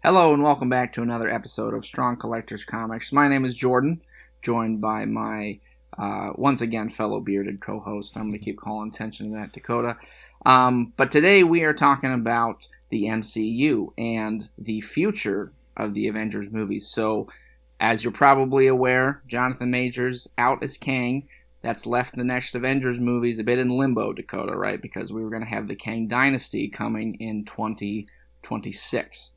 Hello and welcome back to another episode of Strong Collectors Comics. My name is Jordan, joined by my, once again, fellow bearded co-host. I'm going to keep calling attention to that, Dakota. But today we are talking about the MCU and the future of the Avengers movies. So, as you're probably aware, Jonathan Majors out as Kang. That's left the next Avengers movies a bit in limbo, Dakota, right? Because we were going to have the Kang Dynasty coming in 2026.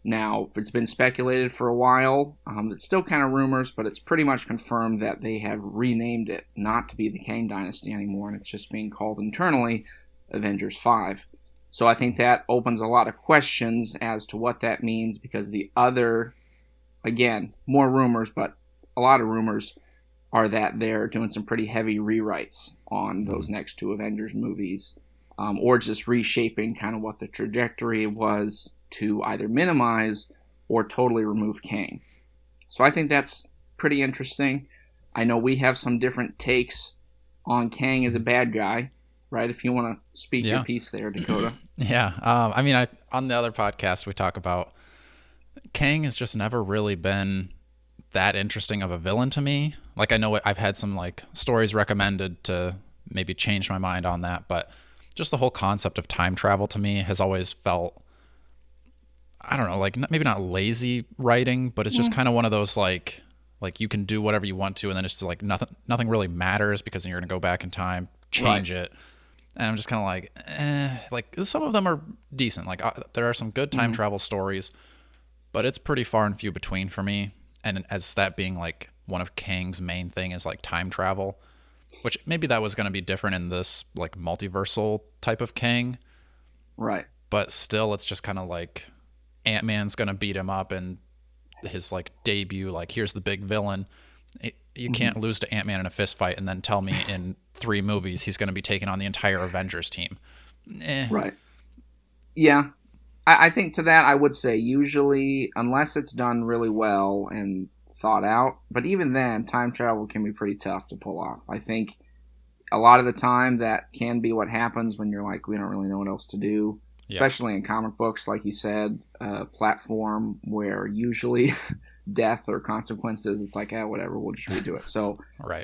Now, it's been speculated for a while. It's still kind of rumors, but it's pretty much confirmed that they have renamed it not to be the Kang Dynasty anymore, and it's just being called internally Avengers 5. So I think that opens a lot of questions as to what that means, because the other, again, more rumors, but a lot of rumors are that they're doing some pretty heavy rewrites on those next two Avengers movies, or just reshaping kind of what the trajectory was to either minimize or totally remove Kang. So I think that's pretty interesting. I know we have some different takes on Kang as a bad guy, right? If you want to speak your piece there, Dakota. On the other podcast, we talk about Kang has just never really been that interesting of a villain to me. Like, I know I've had some like stories recommended to maybe change my mind on that, but just the whole concept of time travel to me has always felt, I don't know, like maybe not lazy writing, but it's just kind of one of those like you can do whatever you want to, and then it's just like nothing really matters because you're gonna go back in time, change it, and I'm just kind of like, like some of them are decent. Like there are some good time travel stories, but it's pretty far and few between for me. And as that being like one of Kang's main thing is like time travel, which maybe that was gonna be different in this like multiversal type of Kang, right? But still, it's just kind of like Ant-Man's gonna beat him up and his like debut, like here's the big villain. You can't lose to Ant-Man in a fist fight and then tell me in 3 movies he's gonna be taking on the entire Avengers team. Right. Yeah. I think to that I would say usually, unless it's done really well and thought out, but even then, time travel can be pretty tough to pull off. I think a lot of the time that can be what happens when you're like, we don't really know what else to do. Especially in comic books, like you said, platform where usually death or consequences, it's like, whatever, we'll just redo it. So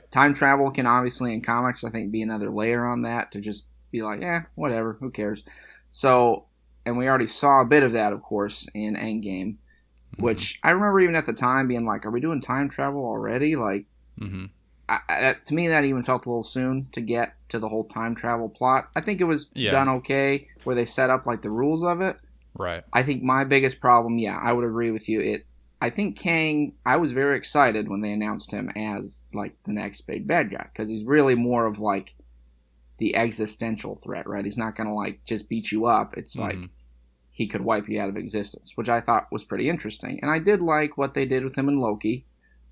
time travel can obviously in comics, I think, be another layer on that to just be like, whatever, who cares? So, and we already saw a bit of that, of course, in Endgame, which I remember even at the time being like, are we doing time travel already? Like, to me, that even felt a little soon to get to the whole time travel plot. I think it was done okay where they set up like the rules of it. Right. I think my biggest problem, I would agree with you. I think Kang, I was very excited when they announced him as like the next big bad guy, because he's really more of like the existential threat, right? He's not going to like just beat you up. It's like he could wipe you out of existence, which I thought was pretty interesting. And I did like what they did with him in Loki.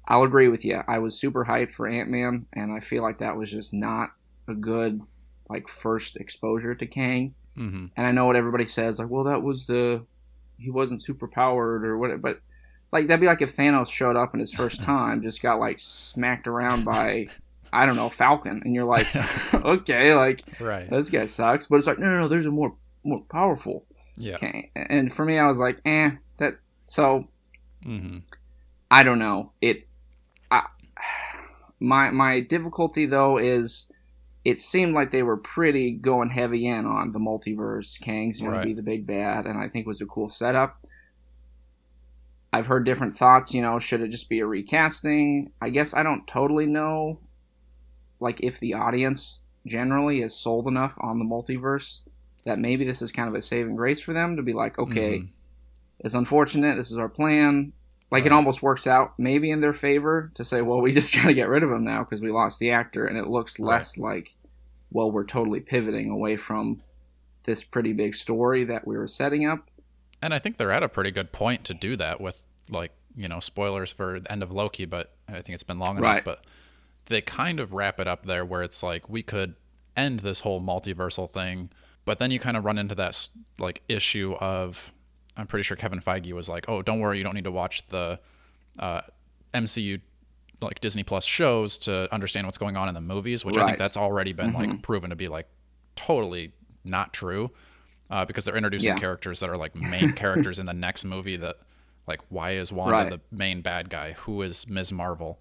I'll agree with you. I was super hyped for Ant-Man, and I feel like that was just not a good like first exposure to Kang. And I know what everybody says, like, well, that was he wasn't super powered or whatever, but like that'd be like if Thanos showed up in his first time, just got like smacked around by, I don't know, Falcon, and you're like, okay, like this guy sucks. But it's like, no, there's a more powerful Kang. And for me, I was like, that. So I don't know. My difficulty though is it seemed like they were pretty going heavy in on the multiverse. Kang's going to be the big bad, and I think it was a cool setup. I've heard different thoughts, should it just be a recasting? I guess I don't totally know, like, if the audience generally is sold enough on the multiverse that maybe this is kind of a saving grace for them to be like, okay, it's unfortunate, this is our plan. Like, it almost works out maybe in their favor to say, well, we just got to get rid of him now because we lost the actor, and it looks less like, well, we're totally pivoting away from this pretty big story that we were setting up. And I think they're at a pretty good point to do that with, like, spoilers for the end of Loki, but I think it's been long enough. But they kind of wrap it up there where it's like, we could end this whole multiversal thing, but then you kind of run into that, like, issue of, I'm pretty sure Kevin Feige was like, oh, don't worry, you don't need to watch the MCU, like, Disney Plus shows to understand what's going on in the movies, which I think that's already been, like, proven to be, like, totally not true. because they're introducing Yeah. characters that are like main characters in the next movie. That like, why is Wanda Right. the main bad guy? Who is Ms. Marvel?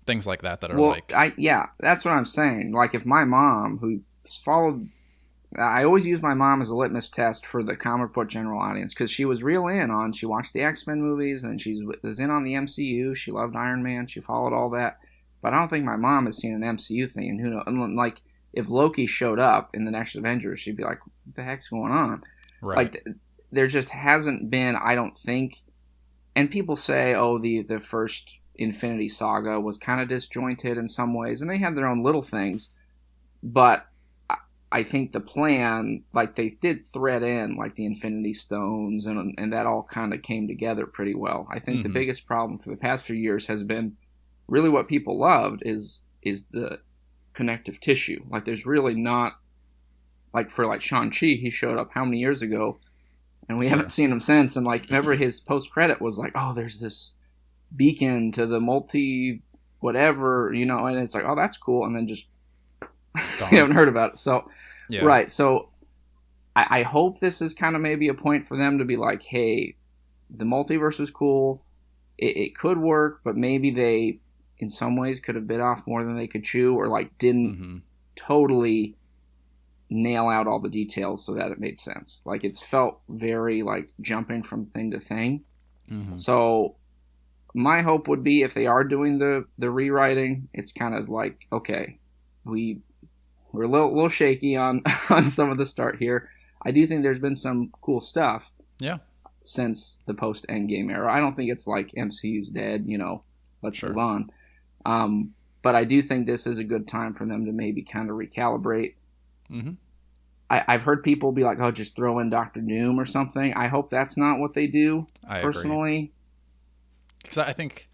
Things like that are Well, like, that's what I'm saying. Like, if my mom, who followed, I always use my mom as a litmus test for the comic book general audience because she was real in on. She watched the X-Men movies and she was in on the MCU. She loved Iron Man. She followed all that. But I don't think my mom has seen an MCU thing. And who knows? And like, if Loki showed up in the next Avengers, she'd be like, "What the heck's going on?" right. Like, there just hasn't been. I don't think. And people say, "Oh, the first Infinity Saga was kind of disjointed in some ways," and they had their own little things. But I think the plan, like they did thread in like the Infinity Stones, and that all kind of came together pretty well. I think the biggest problem for the past few years has been really what people loved is the connective tissue. Like there's really not, like for like Shang-Chi, he showed up how many years ago, and we haven't seen him since. And like, remember his post credit was like, "Oh, there's this beacon to the multi whatever," and it's like, "Oh, that's cool," and then just you haven't heard about it. So right, so I hope this is kind of maybe a point for them to be like, "Hey, the multiverse is cool, it could work, but maybe they in some ways could have bit off more than they could chew, or like didn't totally nail out all the details so that it made sense." Like it's felt very like jumping from thing to thing. So my hope would be if they are doing the rewriting, it's kind of like, okay, we're a little shaky on on some of the start here. I do think there's been some cool stuff since the post Endgame era. I don't think it's like MCU's dead, let's move on. But I do think this is a good time for them to maybe kind of recalibrate. I've heard people be like, "Oh, just throw in Doctor Doom or something." I hope that's not what they do, personally. Because I think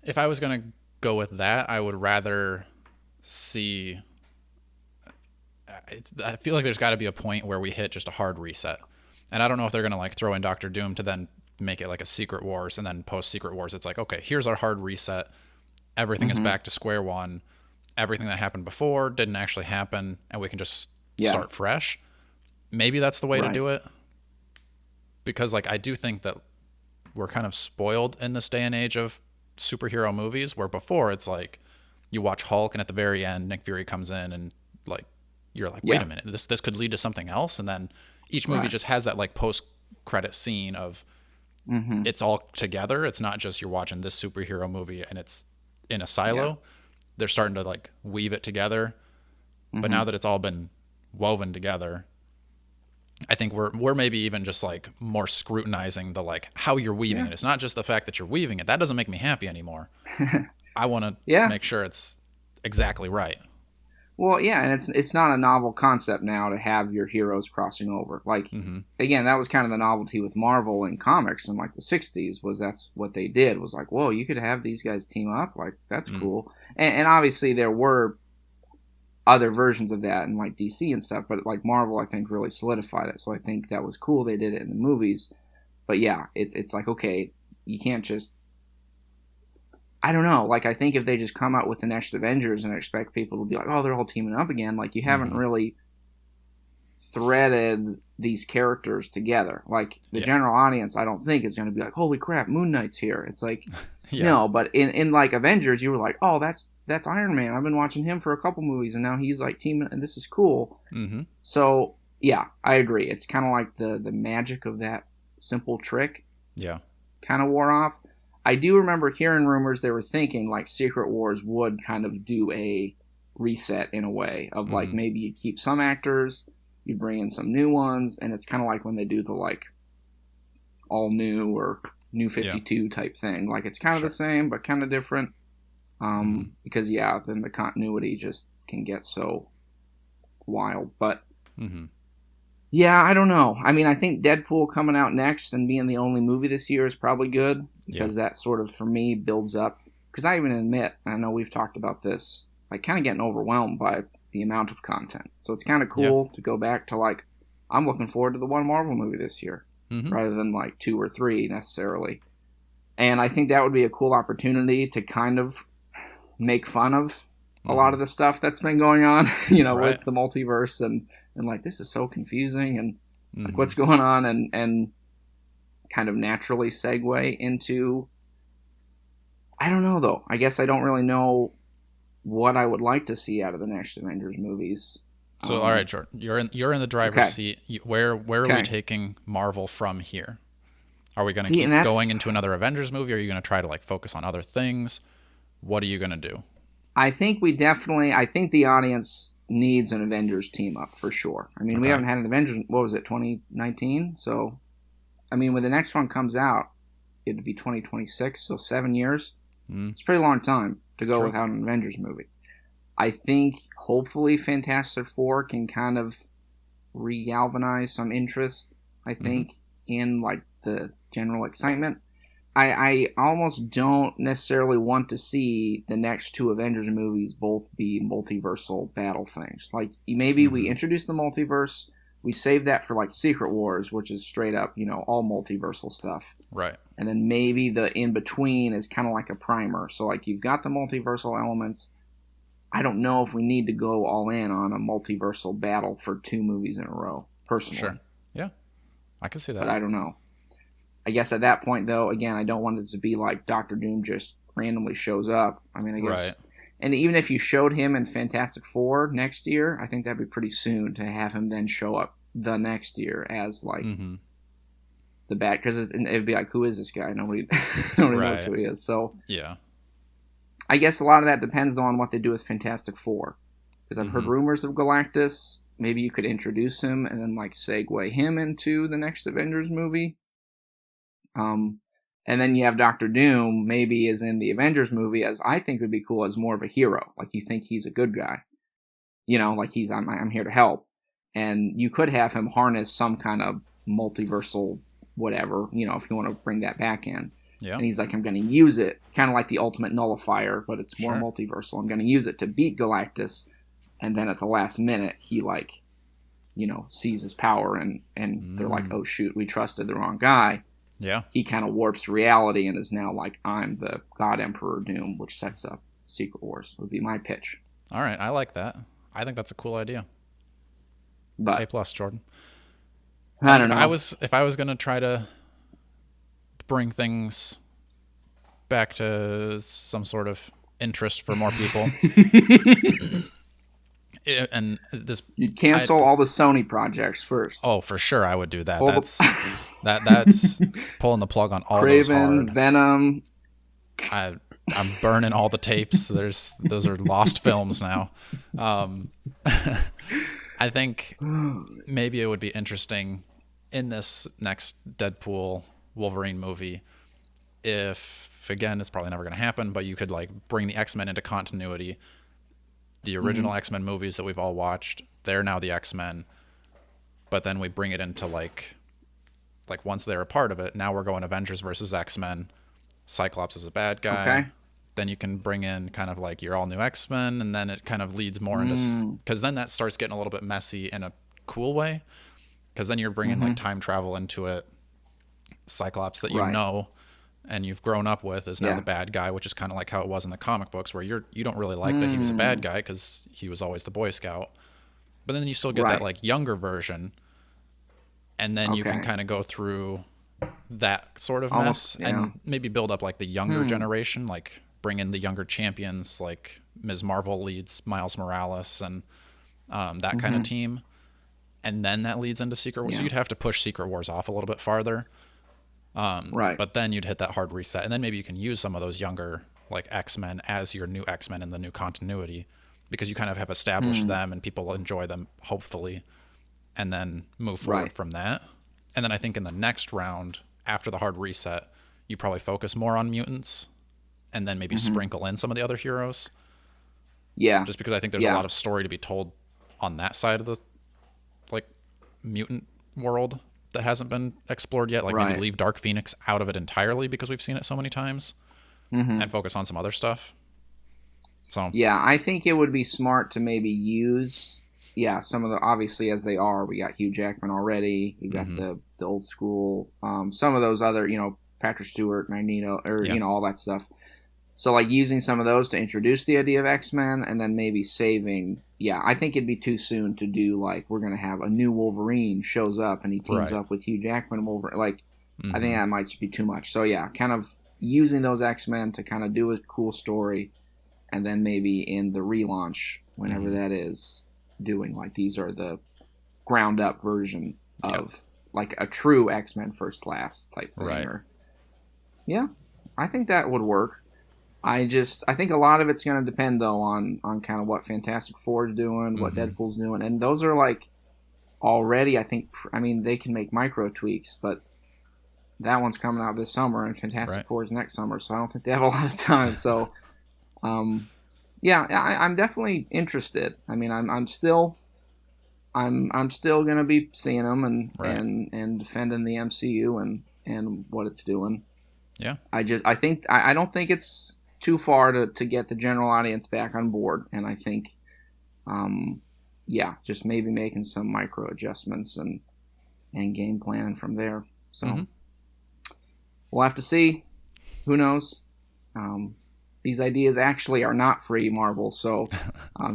if I was going to go with that, I would rather see... I feel like there's got to be a point where we hit just a hard reset. And I don't know if they're going to like throw in Doctor Doom to then make it like a Secret Wars, and then post Secret Wars it's like, okay, here's our hard reset. Everything is back to square one. Everything that happened before didn't actually happen, and we can just start fresh. Maybe that's the way to do it. Because like I do think that we're kind of spoiled in this day and age of superhero movies, where before it's like you watch Hulk and at the very end Nick Fury comes in and like you're like, wait a minute, this could lead to something else. And then each movie just has that like post credit scene of it's all together. It's not just you're watching this superhero movie and it's in a silo. They're starting to like weave it together. But now that it's all been woven together, I think we're maybe even just like more scrutinizing the like how you're weaving it. It's not just the fact that you're weaving it. That doesn't make me happy anymore. I want to make sure it's exactly right. Well, yeah, and it's not a novel concept now to have your heroes crossing over. Like, again, that was kind of the novelty with Marvel and comics in like the 60s, was that's what they did, was like, whoa, you could have these guys team up? Like, that's cool. And obviously there were other versions of that in like DC and stuff, but like Marvel, I think, really solidified it. So I think that was cool they did it in the movies. But yeah, it's like, okay, you can't just... I don't know. Like, I think if they just come out with the next Avengers and expect people to be like, "Oh, they're all teaming up again," like, you haven't really threaded these characters together. Like, the general audience, I don't think, is going to be like, "Holy crap, Moon Knight's here." It's like, no. But in like Avengers, you were like, "Oh, that's Iron Man. I've been watching him for a couple movies, and now he's like teaming, and this is cool." So yeah, I agree. It's kind of like the magic of that simple trick. Kind of wore off. I do remember hearing rumors they were thinking like Secret Wars would kind of do a reset in a way of like maybe you'd keep some actors, you'd bring in some new ones, and it's kind of like when they do the like all new or new 52 type thing. Like it's kind of the same but kind of different, because then the continuity just can get so wild. But yeah, I don't know. I mean, I think Deadpool coming out next and being the only movie this year is probably good, because that sort of, for me, builds up. Because I even admit, and I know we've talked about this, like kind of getting overwhelmed by the amount of content. So it's kind of cool to go back to like, I'm looking forward to the one Marvel movie this year, rather than like 2 or 3 necessarily. And I think that would be a cool opportunity to kind of make fun of a lot of the stuff that's been going on, with the multiverse and like, this is so confusing. And Like what's going on, and kind of naturally segue into, I don't know though. I guess I don't really know what I would like to see out of the next Avengers movies. So all right, Jordan, you're in the driver's seat. Where are we taking Marvel from here? Are we going to keep going into another Avengers movie? Or are you going to try to like focus on other things? What are you going to do? I think the audience needs an Avengers team up for sure. I mean, we haven't had an Avengers, what was it, 2019? So, I mean, when the next one comes out, it'd be 2026, so 7 years. It's a pretty long time to go without an Avengers movie. I think, hopefully, Fantastic Four can kind of re-galvanize some interest, I think, in, like, the general excitement. I almost don't necessarily want to see the next two Avengers movies both be multiversal battle things. Like, maybe we introduce the multiverse, we save that for, like, Secret Wars, which is straight up, all multiversal stuff. Right. And then maybe the in-between is kind of like a primer. So, like, you've got the multiversal elements. I don't know if we need to go all in on a multiversal battle for 2 movies in a row, personally. Sure. Yeah. I can see that. But I don't know. I guess at that point, though, again, I don't want it to be like Doctor Doom just randomly shows up. I mean, I guess... Right. And even if you showed him in Fantastic Four next year, I think that'd be pretty soon to have him then show up the next year as, like, the bad... Because it'd be like, who is this guy? Nobody knows who he is. So... Yeah. I guess a lot of that depends, though, on what they do with Fantastic Four. Because I've heard rumors of Galactus. Maybe you could introduce him and then, like, segue him into the next Avengers movie. And then you have Doctor Doom, maybe is in the Avengers movie, as I think would be cool, as more of a hero. Like, you think he's a good guy. Like I'm here to help. And you could have him harness some kind of multiversal whatever, if you want to bring that back in. Yeah. And he's like, I'm going to use it, kind of like the ultimate nullifier, but it's more multiversal. I'm going to use it to beat Galactus. And then at the last minute, he, like, sees his power and they're like, oh, shoot, we trusted the wrong guy. Yeah. He kind of warps reality and is now like, I'm the God Emperor Doom, which sets up Secret Wars, would be my pitch. All right. I like that. I think that's a cool idea. But A+, Jordan. I don't know. If I was going to try to bring things back to some sort of interest for more people. And this, you'd cancel all the Sony projects first. Oh, for sure, I would do that. That's pulling the plug on all those hard. Venom. I'm burning all the tapes. Those are lost films now. I think maybe it would be interesting in this next Deadpool Wolverine movie if, again, it's probably never going to happen, but you could, like, bring the X-Men into continuity. The original X-Men movies that we've all watched, they're now the X-Men, but then we bring it into like once they're a part of it, now we're going Avengers versus X-Men. Cyclops is a bad guy. Okay. Then you can bring in kind of like your all new X-Men, and then it kind of leads more into, because then that starts getting a little bit messy in a cool way, because then you're bringing like time travel into it. Cyclops that you know and you've grown up with is now the bad guy, which is kind of like how it was in the comic books, where you don't really like that he was a bad guy because he was always the Boy Scout, but then you still get that like younger version, and then you can kind of go through that sort of mess and maybe build up like the younger generation, like bring in the younger champions, like Ms. Marvel leads Miles Morales and that kind of team, and then that leads into Secret Wars. So you'd have to push Secret Wars off a little bit farther. But then you'd hit that hard reset, and then maybe you can use some of those younger like X-Men as your new X-Men in the new continuity, because you kind of have established them and people enjoy them, hopefully, and then move forward from that. And then I think in the next round, after the hard reset, you probably focus more on mutants, and then maybe sprinkle in some of the other heroes. Yeah. Just because I think there's a lot of story to be told on that side of the like mutant world that hasn't been explored yet. Like maybe leave Dark Phoenix out of it entirely because we've seen it so many times, and focus on some other stuff. So yeah, I think it would be smart to maybe use some of the, obviously as they are, we got Hugh Jackman already. You got the old school, some of those other, Patrick Stewart, Magneto, or all that stuff. So, like, using some of those to introduce the idea of X-Men, and then maybe saving... Yeah, I think it'd be too soon to do, like, we're going to have a new Wolverine shows up, and he teams up with Hugh Jackman and Wolverine. Like, I think that might be too much. So, yeah, kind of using those X-Men to kind of do a cool story, and then maybe in the relaunch, whenever that is, doing, like, these are the ground-up version of, like, a true X-Men First Class type thing. Right. Yeah, I think that would work. I think a lot of it's going to depend, though, on kind of what Fantastic Four is doing, what Deadpool's doing. And those are, like, already, I mean, they can make micro tweaks, but that one's coming out this summer, and Fantastic Four is next summer, so I don't think they have a lot of time. So, yeah, I'm definitely interested. I mean, I'm still going to be seeing them and defending the MCU and what it's doing. Yeah. I don't think it's too far to get the general audience back on board, and I think, just maybe making some micro adjustments and game planning from there. So we'll have to see. Who knows? These ideas actually are not free, Marvel, so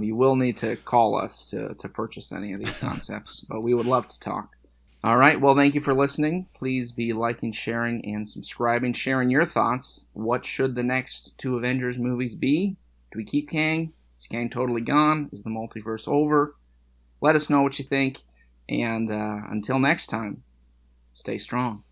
you will need to call us to purchase any of these concepts, but we would love to talk. All right, well, thank you for listening. Please be liking, sharing, and subscribing, sharing your thoughts. What should the next 2 Avengers movies be? Do we keep Kang? Is Kang totally gone? Is the multiverse over? Let us know what you think, and until next time, stay strong.